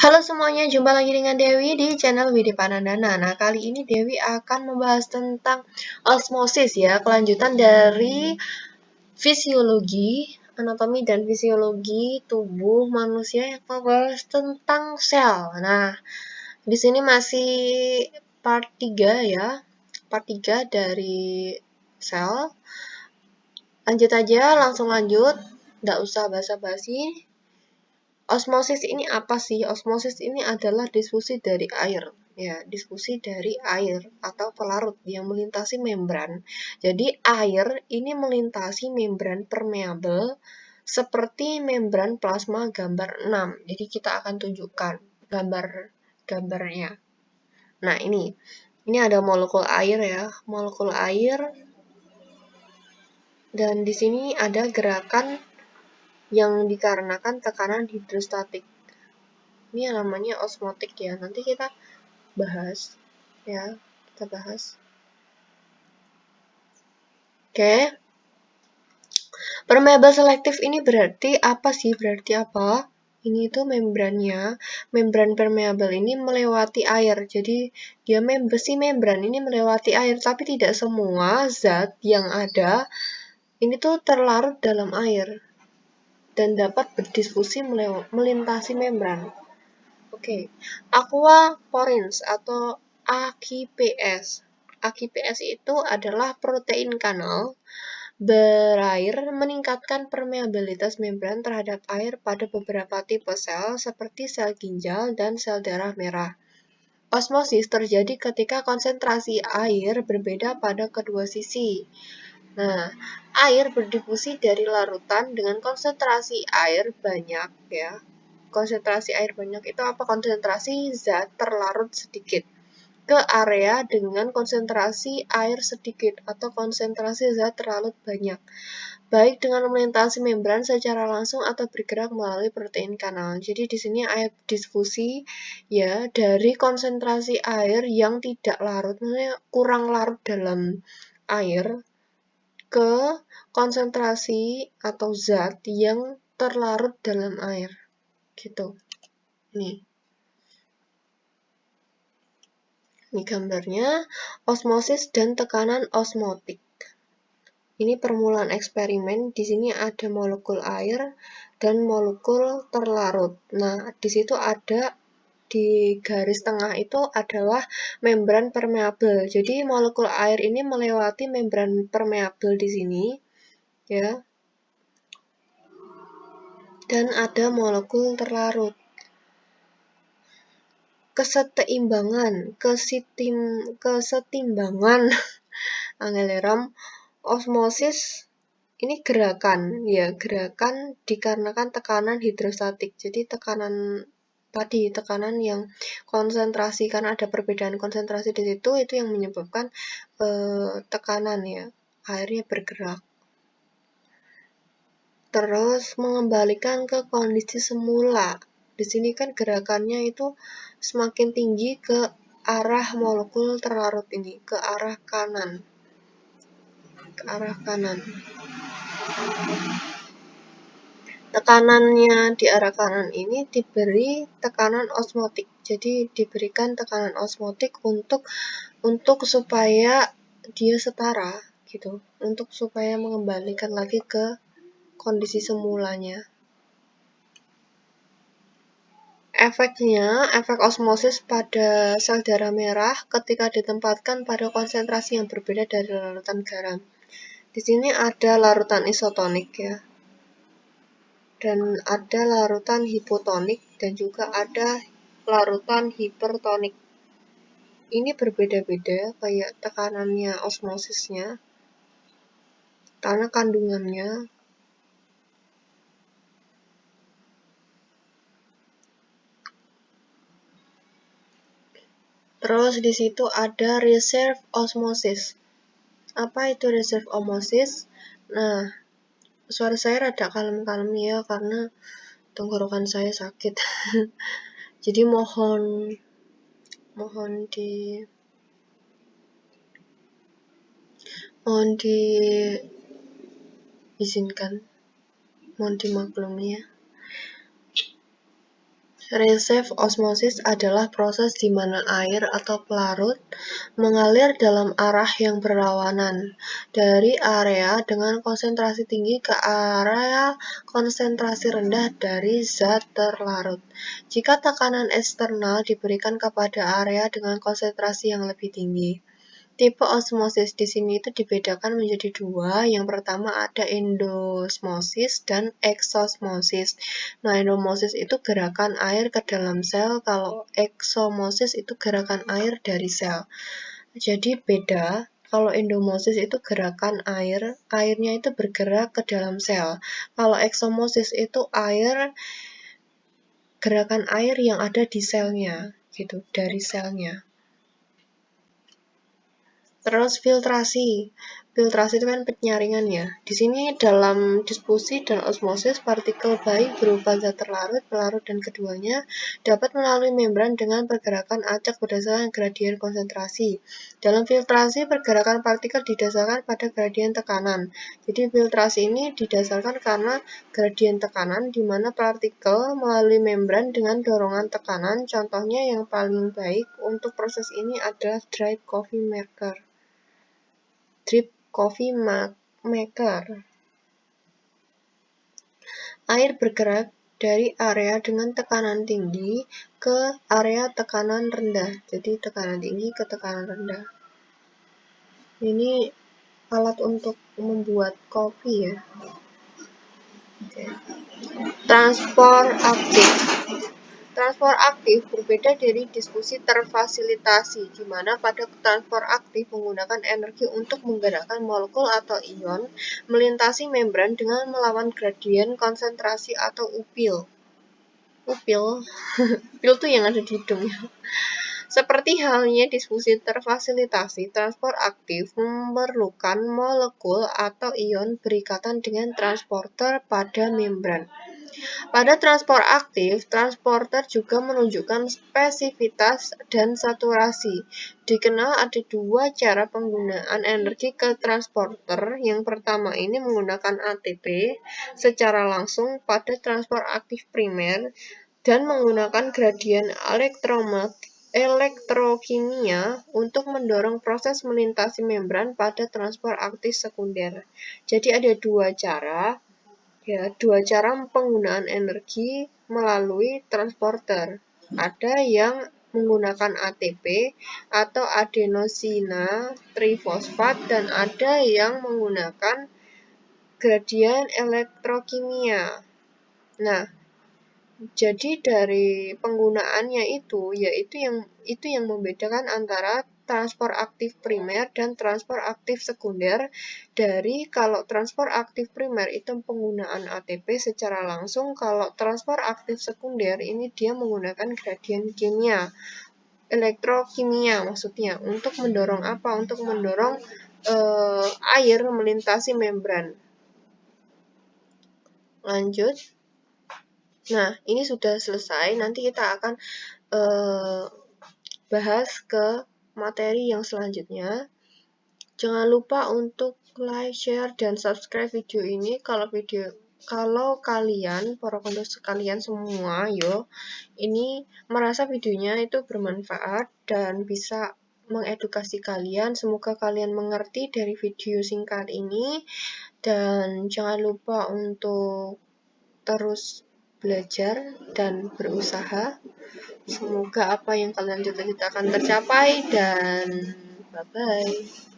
Halo semuanya, jumpa lagi dengan Dewi di channel Widi Panandana. Nah, kali ini Dewi akan membahas tentang osmosis ya, kelanjutan dari fisiologi, anatomi dan fisiologi tubuh manusia yang membahas tentang sel. Nah, di sini masih part 3 ya, part 3 dari sel. Lanjut aja, langsung lanjut, nggak usah basa-basi. Osmosis ini apa sih? Osmosis ini adalah diskusi dari air, ya, diskusi dari air atau pelarut yang melintasi membran. Jadi air ini melintasi membran permeabel seperti membran plasma gambar 6. Jadi kita akan tunjukkan gambarnya. Nah, ini ada molekul air ya, molekul air, dan di sini ada gerakan yang dikarenakan tekanan hidrostatik. Ini yang namanya osmotik ya. Nanti kita bahas ya, kita bahas. Oke. Permeabel selektif ini berarti apa sih? Berarti apa? Ini tuh membrannya, membran permeabel ini melewati air. Jadi dia besi membran ini melewati air, tapi tidak semua zat yang ada ini tuh terlarut dalam air dan dapat berdiskusi melintasi membran. Oke, aquaporins atau AQPS. AQPS itu adalah protein kanal berair meningkatkan permeabilitas membran terhadap air pada beberapa tipe sel seperti sel ginjal dan sel darah merah. Osmosis terjadi ketika konsentrasi air berbeda pada kedua sisi. Nah, air berdifusi dari larutan dengan konsentrasi air banyak ya. Konsentrasi air banyak itu apa? Konsentrasi zat terlarut sedikit ke area dengan konsentrasi air sedikit atau konsentrasi zat terlarut banyak, baik dengan melintasi membran secara langsung atau bergerak melalui protein kanal. Jadi di sini air difusi ya dari konsentrasi air yang tidak larut, maksudnya kurang larut dalam air, ke konsentrasi atau zat yang terlarut dalam air. Gitu. Ini gambarnya, osmosis dan tekanan osmotik. Ini permulaan eksperimen. Di sini ada molekul air dan molekul terlarut. Nah, di situ ada di garis tengah itu adalah membran permeabel. Jadi molekul air ini melewati membran permeabel di sini, ya. Dan ada molekul terlarut. Kesetimbangan angeleram osmosis ini gerakan dikarenakan tekanan hidrostatik. Jadi tekanan yang konsentrasi, karena ada perbedaan konsentrasi di situ, itu yang menyebabkan tekanan ya, airnya bergerak. Terus mengembalikan ke kondisi semula. Di sini kan gerakannya itu semakin tinggi ke arah molekul terlarut ini, ke arah kanan. Tekanannya di arah kanan ini diberi tekanan osmotik. Jadi diberikan tekanan osmotik untuk supaya dia setara gitu, untuk supaya mengembalikan lagi ke kondisi semulanya. Efek osmosis pada sel darah merah ketika ditempatkan pada konsentrasi yang berbeda dari larutan garam. Di sini ada larutan isotonik ya, dan ada larutan hipotonik, dan juga ada larutan hipertonik. Ini berbeda-beda kayak tekanannya osmosisnya, karena kandungannya. Terus di situ ada reserve osmosis. Apa itu reserve osmosis? Nah, suara saya rada kalem-kalem ya karena tenggorokan saya sakit. Jadi mohon diizinkan, mohon dimaklumi ya. Reverse osmosis adalah proses di mana air atau pelarut mengalir dalam arah yang berlawanan dari area dengan konsentrasi tinggi ke area konsentrasi rendah dari zat terlarut. Jika tekanan eksternal diberikan kepada area dengan konsentrasi yang lebih tinggi. Tipe osmosis di sini itu dibedakan menjadi dua. Yang pertama ada endosmosis dan eksosmosis. Nah, endosmosis itu gerakan air ke dalam sel, kalau eksosmosis itu gerakan air dari sel. Jadi beda. Kalau endosmosis itu gerakan air, airnya itu bergerak ke dalam sel. Kalau eksosmosis itu gerakan air yang ada di selnya, gitu, dari selnya. Terus filtrasi. Filtrasi itu kan penyaringan ya. Di sini dalam diffusi dan osmosis, partikel baik berupa zat terlarut, pelarut, dan keduanya dapat melalui membran dengan pergerakan acak berdasarkan gradien konsentrasi. Dalam filtrasi, pergerakan partikel didasarkan pada gradien tekanan. Jadi filtrasi ini didasarkan karena gradien tekanan di mana partikel melalui membran dengan dorongan tekanan. Contohnya yang paling baik untuk proses ini adalah drip coffee maker. Air bergerak dari area dengan tekanan tinggi ke area tekanan rendah. Jadi tekanan tinggi ke tekanan rendah. Ini alat untuk membuat kopi ya. Oke. Transport aktif. Transport aktif berbeda dari diffusi terfasilitasi, di mana pada transport aktif menggunakan energi untuk menggerakkan molekul atau ion melintasi membran dengan melawan gradien konsentrasi atau upil. Upil itu yang ada di hidung ya. Seperti halnya diffusi terfasilitasi, transport aktif memerlukan molekul atau ion berikatan dengan transporter pada membran. Pada transport aktif, transporter juga menunjukkan spesifitas dan saturasi. Dikenal ada dua cara penggunaan energi ke transporter. Yang pertama ini menggunakan ATP secara langsung pada transport aktif primer dan menggunakan gradien elektrokimia untuk mendorong proses melintasi membran pada transport aktif sekunder. Jadi ada dua cara. Ya, dua cara penggunaan energi melalui transporter. Ada yang menggunakan ATP atau adenosina trifosfat dan ada yang menggunakan gradien elektrokimia. Nah, jadi dari penggunaannya itu, yaitu yang membedakan antara transport aktif primer dan transport aktif sekunder. Dari kalau transport aktif primer itu penggunaan ATP secara langsung, kalau transport aktif sekunder ini dia menggunakan gradien kimia, elektrokimia maksudnya, untuk mendorong apa? Untuk mendorong air melintasi membran. Lanjut. Nah, ini sudah selesai. Nanti kita akan bahas ke materi yang selanjutnya. Jangan lupa untuk like, share, dan subscribe video ini. Kalau kalian, para kondus sekalian semua, ini merasa videonya itu bermanfaat dan bisa mengedukasi kalian. Semoga kalian mengerti dari video singkat ini. Dan jangan lupa untuk terus belajar dan berusaha. Semoga apa yang kalian cita-citakan tercapai dan bye-bye.